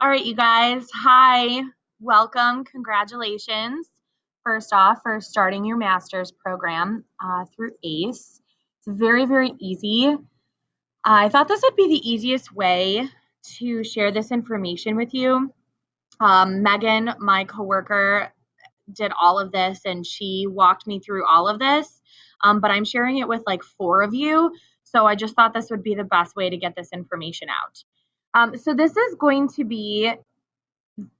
All right, you guys. Hi, welcome, congratulations. First off, for starting your master's program through ACE. It's very, very easy. I thought this would be the easiest way to share this information with you. Megan, my coworker, did all of this and she walked me through all of this, but I'm sharing it with like 4 of you. So I just thought this would be the best way to get this information out. So this is going to be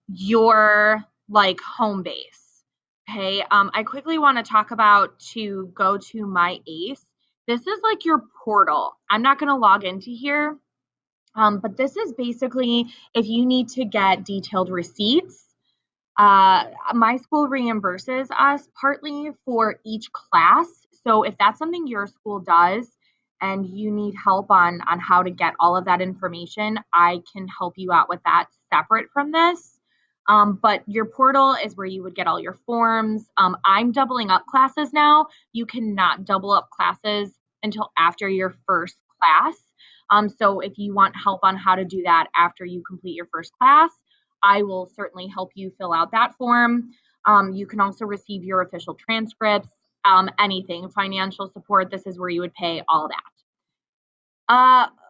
your like home base. Okay. I quickly want to talk about to go to MyACE. This is like your portal. I'm not going to log into here, but this is basically if you need to get detailed receipts. My school reimburses us partly for each class. So if that's something your school does and you need help on how to get all of that information, I can help you out with that separate from this. But your portal is where you would get all your forms. I'm doubling up classes now. You cannot double up classes until after your first class. So if you want help on how to do that after you complete your first class, I will certainly help you fill out that form. You can also receive your official transcripts, anything, financial support. This is where you would pay all that.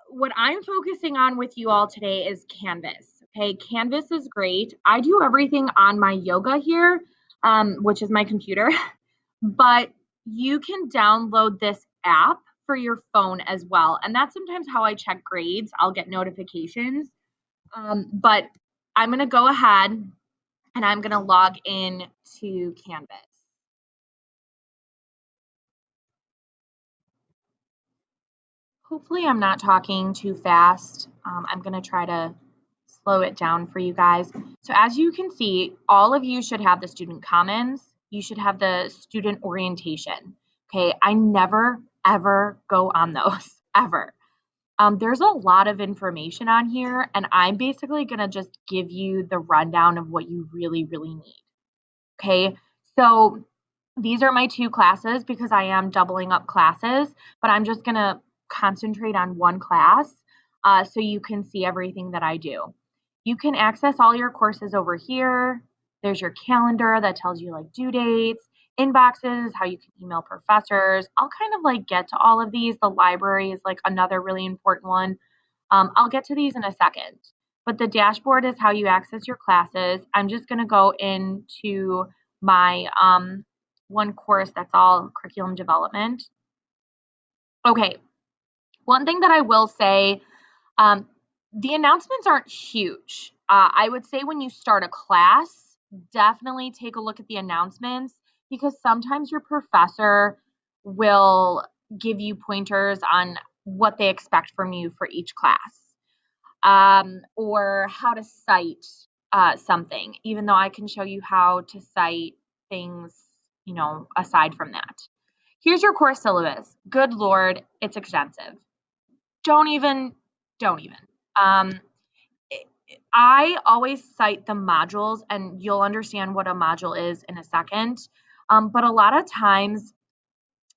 What I'm focusing on with you all today is Canvas. Okay, Canvas is great. I do everything on my yoga here, which is my computer, but you can download this app for your phone as well. And that's sometimes how I check grades. I'll get notifications. But I'm going to go ahead and I'm going to log in to Canvas. Hopefully I'm not talking too fast. I'm going to try to slow it down for you guys. So as you can see, all of you should have the student commons. You should have the student orientation. Okay, I never, ever go on those, ever. There's a lot of information on here, and I'm basically going to just give you the rundown of what you really, really need. Okay, so these are my 2 classes because I am doubling up classes, but I'm just going to concentrate on one class so you can see everything that I do. You can access all your courses over here. There's your calendar that tells you like due dates, inboxes, how you can email professors. I'll kind of like get to all of these. The library is like another really important one. I'll get to these in a second. But the dashboard is how you access your classes. I'm just going to go into my one course that's all curriculum development. Okay, one thing that I will say, the announcements aren't huge. I would say when you start a class, definitely take a look at the announcements because sometimes your professor will give you pointers on what they expect from you for each class. Or how to cite something, even though I can show you how to cite things, aside from that. Here's your course syllabus. Good Lord, it's extensive. Don't even. I always cite the modules, and you'll understand what a module is in a second. But a lot of times,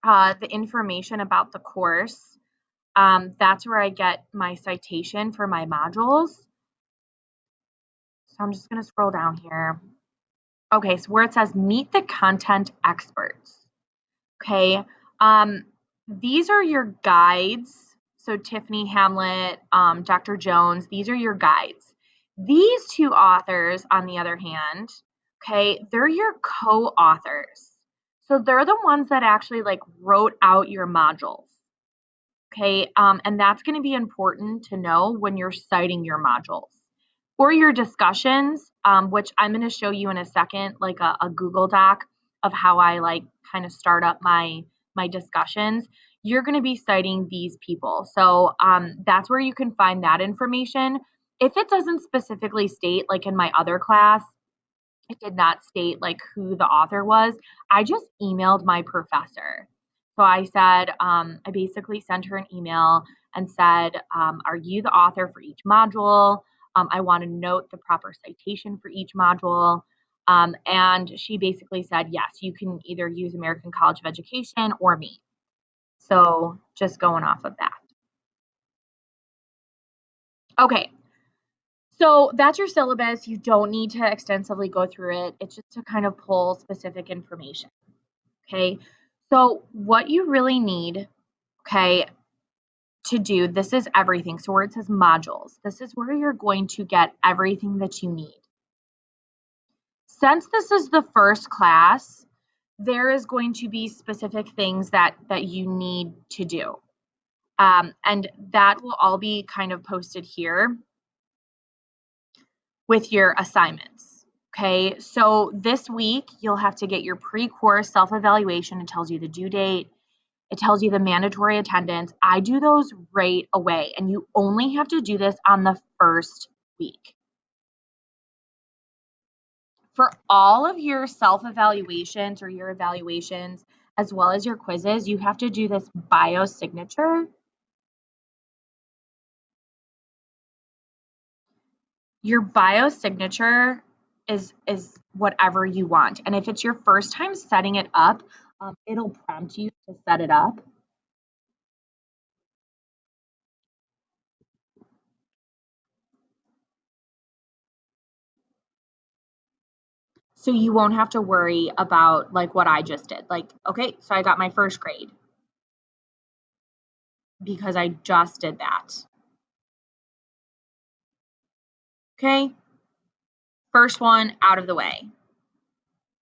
the information about the course, that's where I get my citation for my modules. So I'm just going to scroll down here. Okay, so where it says meet the content experts. Okay, these are your guides. So Tiffany Hamlet, Dr. Jones, these are your guides. These 2 authors, on the other hand, okay, they're your co-authors. So they're the ones that actually like wrote out your modules. Okay, and that's going to be important to know when you're citing your modules. For your discussions, which I'm going to show you in a second, like a Google Doc of how I like kind of start up my discussions, you're going to be citing these people. So that's where you can find that information. If it doesn't specifically state, like in my other class, it did not state like who the author was, I just emailed my professor. So I said, I basically sent her an email and said, are you the author for each module? I want to note the proper citation for each module. And she basically said, yes, you can either use American College of Education or me. So just going off of that. Okay, So that's your syllabus. You don't need to extensively go through it. It's just to kind of pull specific information. Okay. So what you really need, okay, to do, this is everything. So where it says modules, this is where you're going to get everything that you need. Since this is the first class, there is going to be specific things that you need to do. And that will all be kind of posted here with your assignments. Okay, so this week you'll have to get your pre-course self-evaluation. It tells you the due date. It tells you the mandatory attendance. I do those right away, and you only have to do this on the first week. For all of your self-evaluations or your evaluations, as well as your quizzes, you have to do this biosignature. Your biosignature is whatever you want. And if it's your first time setting it up, it'll prompt you to set it up. So you won't have to worry about like what I just did. Like, okay, so I got my first grade because I just did that. Okay, first one out of the way.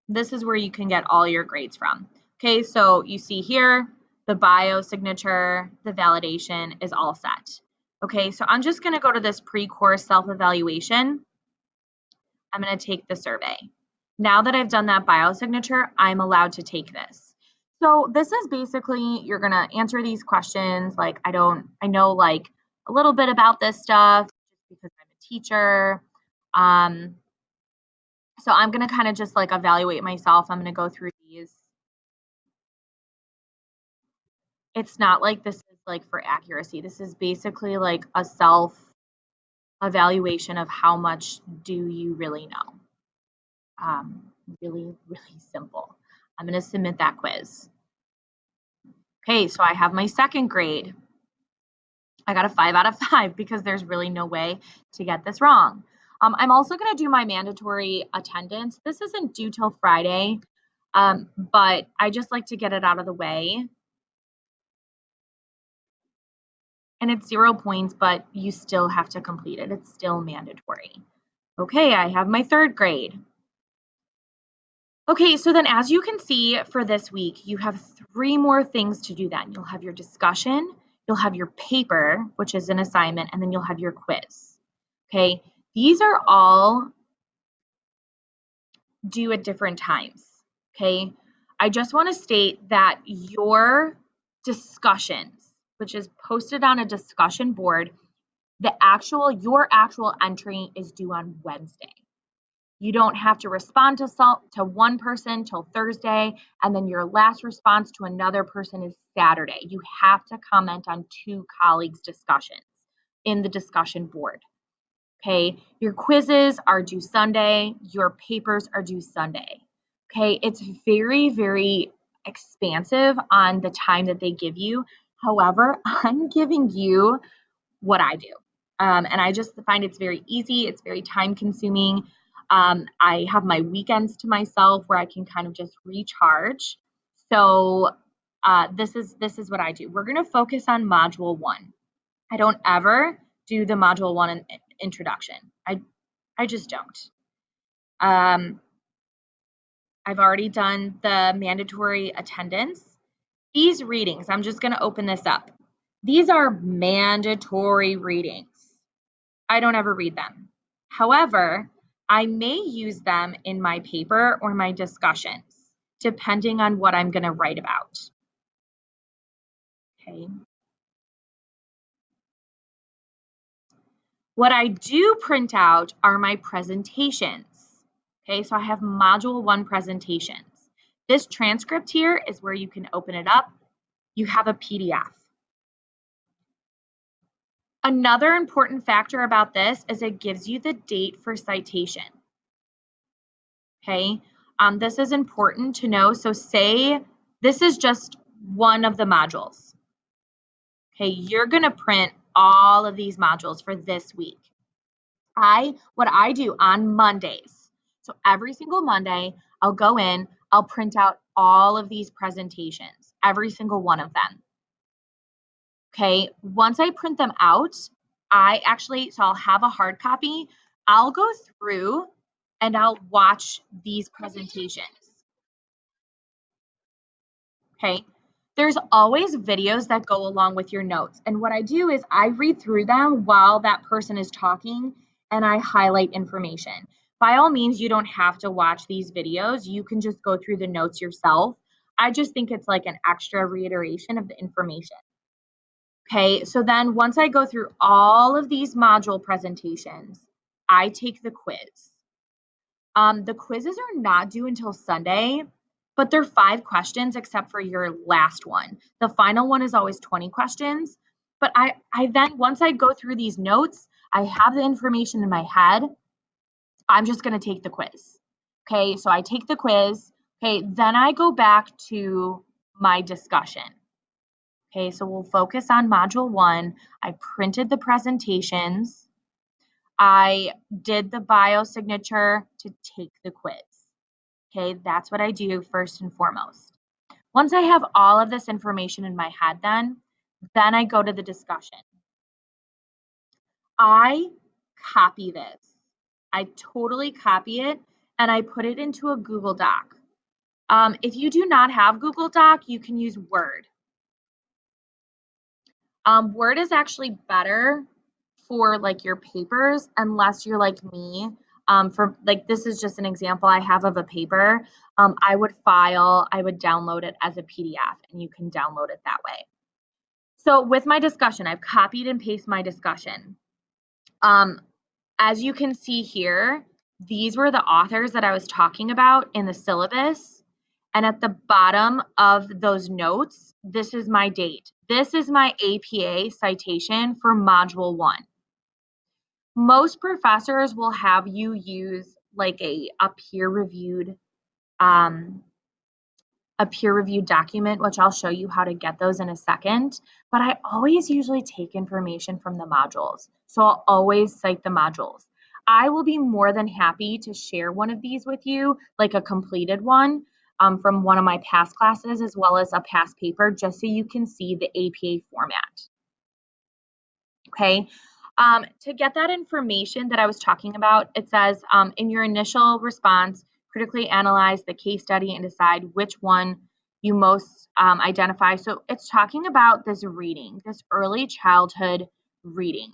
This is where you can get all your grades from. Okay, so you see here, the bio signature, the validation is all set. Okay, so I'm just gonna go to this pre-course self-evaluation. I'm gonna take the survey. Now that I've done that bio signature, I'm allowed to take this. So this is basically, you're gonna answer these questions. Like, I know like a little bit about this stuff just because I'm a teacher. So I'm gonna kind of just like evaluate myself. I'm gonna go through these. It's not like this is like for accuracy. This is basically like a self evaluation of how much do you really know. Really, really simple. I'm gonna submit that quiz. Okay, so I have my second grade. I got a 5 out of 5 because there's really no way to get this wrong. I'm also gonna do my mandatory attendance. This isn't due till Friday, but I just like to get it out of the way. And it's 0 points, but you still have to complete it. It's still mandatory. Okay, I have my third grade. Okay, so then as you can see for this week, you have 3 more things to do then. You'll have your discussion, you'll have your paper, which is an assignment, and then you'll have your quiz. Okay, these are all due at different times. Okay, I just want to state that your discussions, which is posted on a discussion board, your actual entry is due on Wednesday. You don't have to respond to one person till Thursday, and then your last response to another person is Saturday. You have to comment on 2 colleagues' discussions in the discussion board. Okay, your quizzes are due Sunday, your papers are due Sunday. Okay, it's very, very expansive on the time that they give you. However, I'm giving you what I do. And I just find it's very easy, it's very time consuming. I have my weekends to myself where I can kind of just recharge. So this is what I do. We're going to focus on module 1. I don't ever do the module 1 introduction. I just don't. I've already done the mandatory attendance. These readings, I'm just going to open this up. These are mandatory readings. I don't ever read them. However, I may use them in my paper or my discussions, depending on what I'm going to write about. Okay. What I do print out are my presentations. Okay, so I have module 1 presentations. This transcript here is where you can open it up. You have a PDF. Another important factor about this is it gives you the date for citation. Okay, this is important to know. So say this is just one of the modules. Okay, you're going to print all of these modules for this week. What I do on Mondays, so every single Monday, I'll go in, I'll print out all of these presentations, every single one of them. Okay, once I print them out, so I'll have a hard copy. I'll go through and I'll watch these presentations. Okay, there's always videos that go along with your notes. And what I do is I read through them while that person is talking and I highlight information. By all means, you don't have to watch these videos. You can just go through the notes yourself. I just think it's like an extra reiteration of the information. Okay, so then once I go through all of these module presentations, I take the quiz. The quizzes are not due until Sunday, but they're 5 questions except for your last one. The final one is always 20 questions. But I then, once I go through these notes, I have the information in my head. I'm just going to take the quiz. Okay, so I take the quiz. Okay, then I go back to my discussion. Okay, so we'll focus on module 1. I printed the presentations. I did the biosignature to take the quiz. Okay, that's what I do first and foremost. Once I have all of this information in my head then I go to the discussion. I copy this. I totally copy it and I put it into a Google Doc. If you do not have Google Doc, you can use Word. Word is actually better for like your papers unless you're like me. For like, this is just an example I have of a paper. I would download it as a PDF and you can download it that way. So with my discussion, I've copied and pasted my discussion. As you can see here, these were the authors that I was talking about in the syllabus. And at the bottom of those notes, this is my date. This is my APA citation for Module 1. Most professors will have you use like a peer-reviewed document, which I'll show you how to get those in a second. But I always usually take information from the modules. So I'll always cite the modules. I will be more than happy to share one of these with you, like a completed one from one of my past classes, as well as a past paper, just so you can see the APA format. Okay. To get that information that I was talking about, it says in your initial response, critically analyze the case study and decide which one you most identify. So it's talking about this reading, this early childhood reading.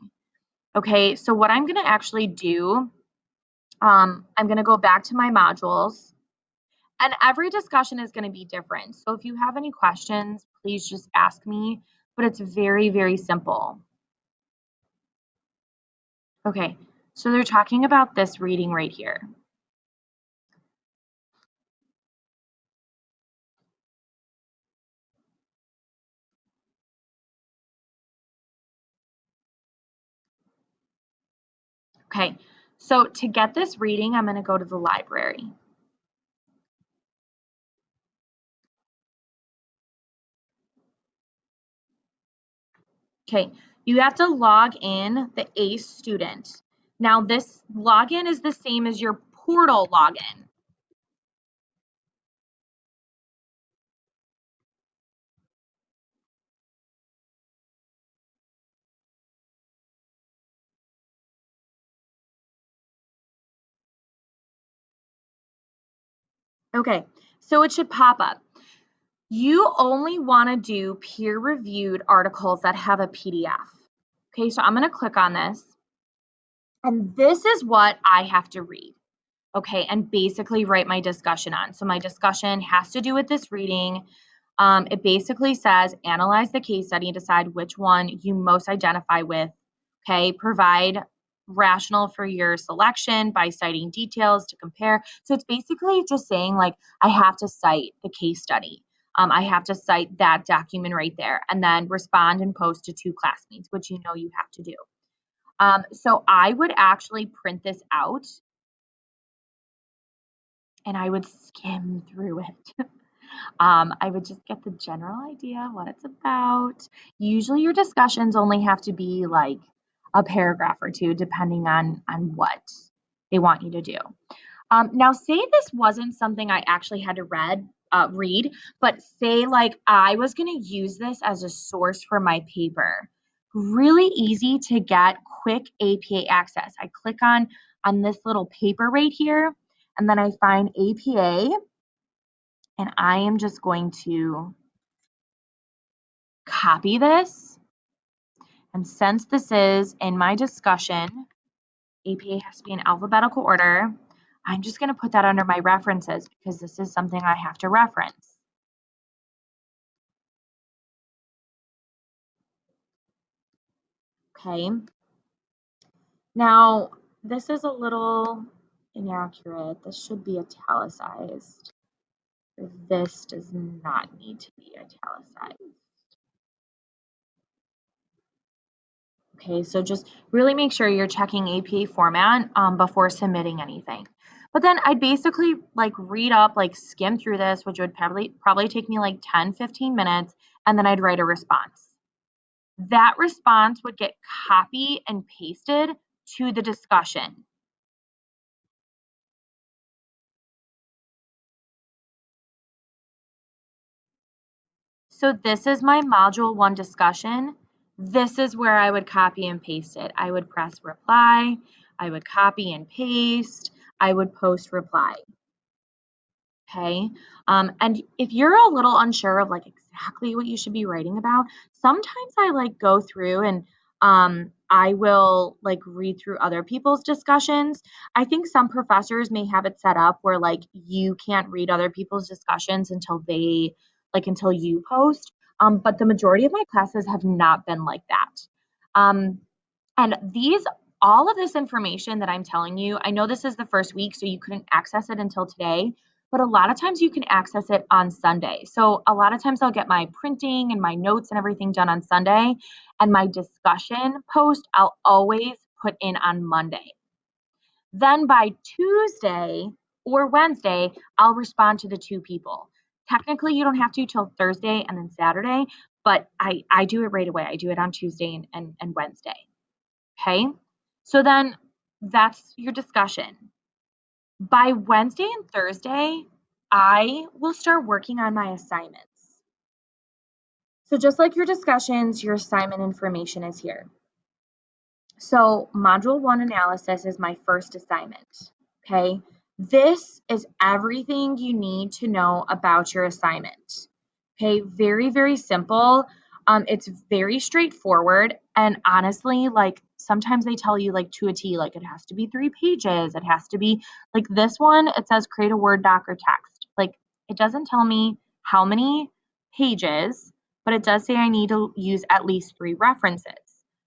Okay, so what I'm going to actually do, I'm going to go back to my modules, and every discussion is going to be different. So if you have any questions, please just ask me, but it's very, very simple. Okay, so they're talking about this reading right here. Okay, so to get this reading, I'm going to go to the library. Okay, you have to log in the ACE student. Now this login is the same as your portal login. Okay, so it should pop up. You only want to do peer-reviewed articles that have a PDF. Okay, so I'm going to click on this, and this is what I have to read. Okay, and basically write my discussion on. So my discussion has to do with this reading. It basically says, analyze the case study and decide which one you most identify with. Okay, provide rationale for your selection by citing details to compare. So it's basically just saying, like, I have to cite the case study. I have to cite that document right there, and then respond and post to 2 classmates, which you know you have to do. So I would actually print this out and I would skim through it. I would just get the general idea what it's about. Usually your discussions only have to be like a paragraph or two, depending on what they want you to do. Now, say this wasn't something I actually had to read, but say like I was going to use this as a source for my paper. Really easy to get quick APA access. I click on this little paper right here, and then I find APA, and I am just going to copy this. And since this is in my discussion, APA has to be in alphabetical order. I'm just going to put that under my references because this is something I have to reference. Okay. Now, this is a little inaccurate. This should be italicized. This does not need to be italicized. Okay, so just really make sure you're checking APA format before submitting anything. But then I'd basically like read up, like skim through this, which would probably take me like 10, 15 minutes, and then I'd write a response. That response would get copied and pasted to the discussion. So this is my module 1 discussion. This is where I would copy and paste it. I would press reply, I would copy and paste, I would post reply. Okay. And if you're a little unsure of like exactly what you should be writing about, sometimes I like go through and I will like read through other people's discussions. I think some professors may have it set up where like you can't read other people's discussions until you post. But the majority of my classes have not been like that. And all of this information that I'm telling you, I know this is the first week, so you couldn't access it until today, but a lot of times you can access it on Sunday. So a lot of times I'll get my printing and my notes and everything done on Sunday, and my discussion post I'll always put in on Monday. Then by Tuesday or Wednesday, I'll respond to the 2 people. Technically, you don't have to till Thursday and then Saturday, but I do it right away. I do it on Tuesday and Wednesday. Okay, so then that's your discussion. By Wednesday and Thursday, I will start working on my assignments. So just like your discussions, your assignment information is here. So module 1 analysis is my first assignment, okay? This is everything you need to know about your assignment, okay? Very, very simple. It's very straightforward, and honestly, like sometimes they tell you like to a T, like it has to be 3 pages, it has to be like this one, it says create a Word doc or text. Like it doesn't tell me how many pages, but it does say I need to use at least 3 references.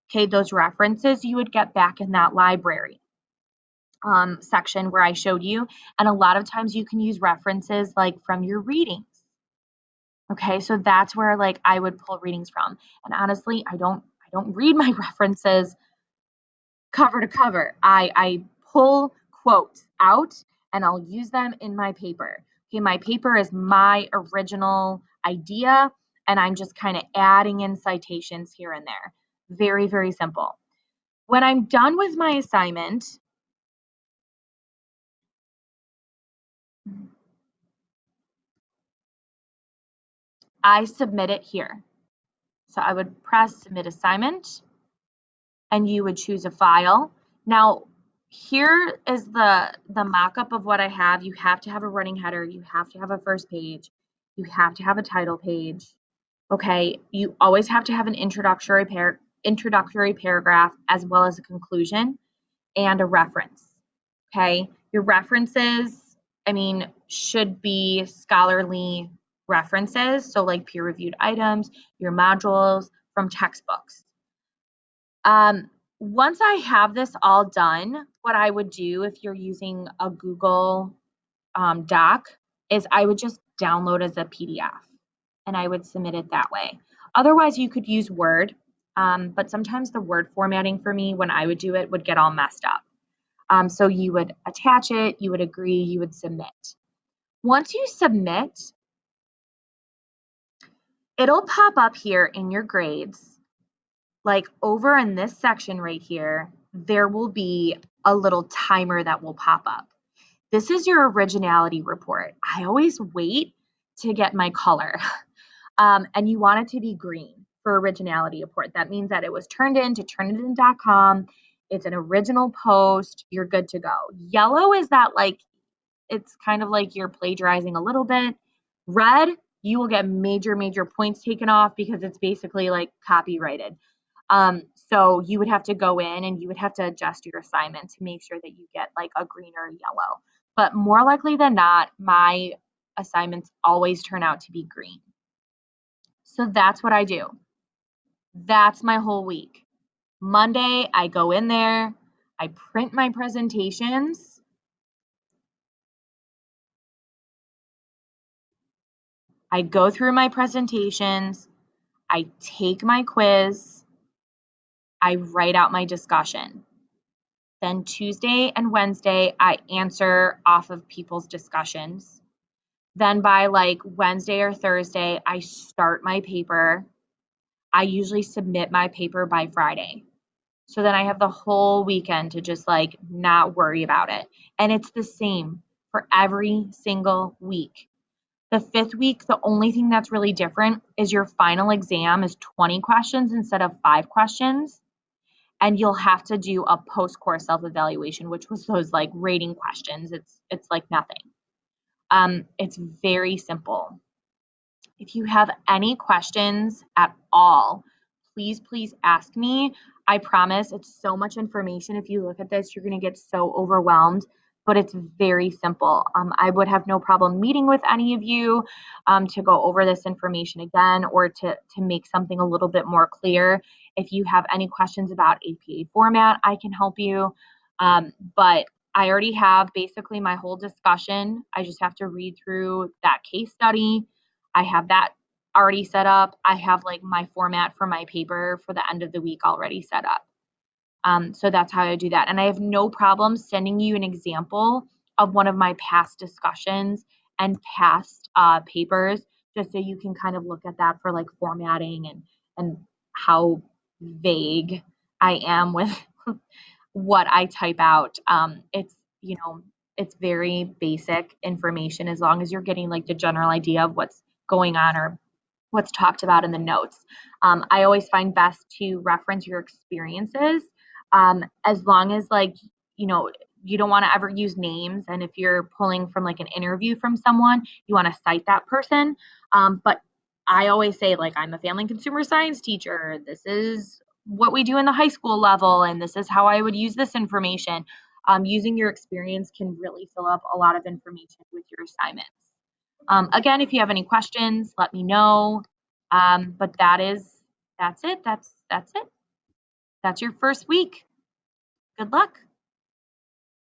Okay, those references you would get back in that library section where I showed you. And a lot of times you can use references like from your readings. Okay, so that's where like I would pull readings from. And honestly, I don't read my references cover to cover. I pull quotes out and I'll use them in my paper. Okay, my paper is my original idea, and I'm just kind of adding in citations here and there. Very, very simple. When I'm done with my assignment, I submit it here. So I would press submit assignment, and you would choose a file. Now, here is the mock-up of what I have. You have to have a running header, you have to have a first page, you have to have a title page. Okay, you always have to have an introductory paragraph as well as a conclusion and a reference. Okay, your references, I mean, should be scholarly references, so like peer-reviewed items, your modules from textbooks. Once I have this all done, what I would do if you're using a Google Doc is I would just download as a PDF and I would submit it that way. Otherwise, you could use Word, but sometimes the Word formatting for me when I would do it would get all messed up. So you would attach it, you would agree, you would submit. Once you submit, it'll pop up here in your grades. like over in this section right here, there will be a little timer that will pop up. This is your originality report. I always wait to get my color. And you want it to be green for originality report. That means that it was turned in to turnitin.com. It's an original post. You're good to go. Yellow is that like, it's kind of like you're plagiarizing a little bit. Red, you will get major, major points taken off because it's basically like copyrighted. So you would have to go in and you would have to adjust your assignment to make sure that you get like a green or a yellow. But more likely than not, my assignments always turn out to be green. So that's what I do. That's my whole week. Monday, I go in there, I print my presentations. I go through my presentations, I take my quiz, I write out my discussion. Then Tuesday and Wednesday, I answer off of people's discussions. Then by like Wednesday or Thursday, I start my paper. I usually submit my paper by Friday. So then I have the whole weekend to just like not worry about it. And it's the same for every single week. The 5th week, the only thing that's really different is your final exam is 20 questions instead of 5 questions. And you'll have to do a post-course self-evaluation, which was those like rating questions. It's like nothing. It's very simple. If you have any questions at all, please ask me. I promise it's so much information. If you look at this, you're going to get so overwhelmed, but it's very simple. I would have no problem meeting with any of you to go over this information again or to make something a little bit more clear. If you have any questions about APA format, I can help you. But I already have basically my whole discussion. I just have to read through that case study. I have that already set up. I have like my format for my paper for the end of the week already set up. So that's how I do that. And I have no problem sending you an example of one of my past discussions and past papers, just so you can kind of look at that for like formatting and how vague I am with what I type out. It's, you know, it's very basic information as long as you're getting like the general idea of what's going on or what's talked about in the notes. I always find best to reference your experiences, as long as like, you know, you don't want to ever use names. And if you're pulling from like an interview from someone, you want to cite that person. But I always say like, I'm a family and consumer science teacher. This is what we do in the high school level, and this is how I would use this information. Using your experience can really fill up a lot of information with your assignments. Again, if you have any questions, let me know. But that's it. That's it. That's your first week. Good luck.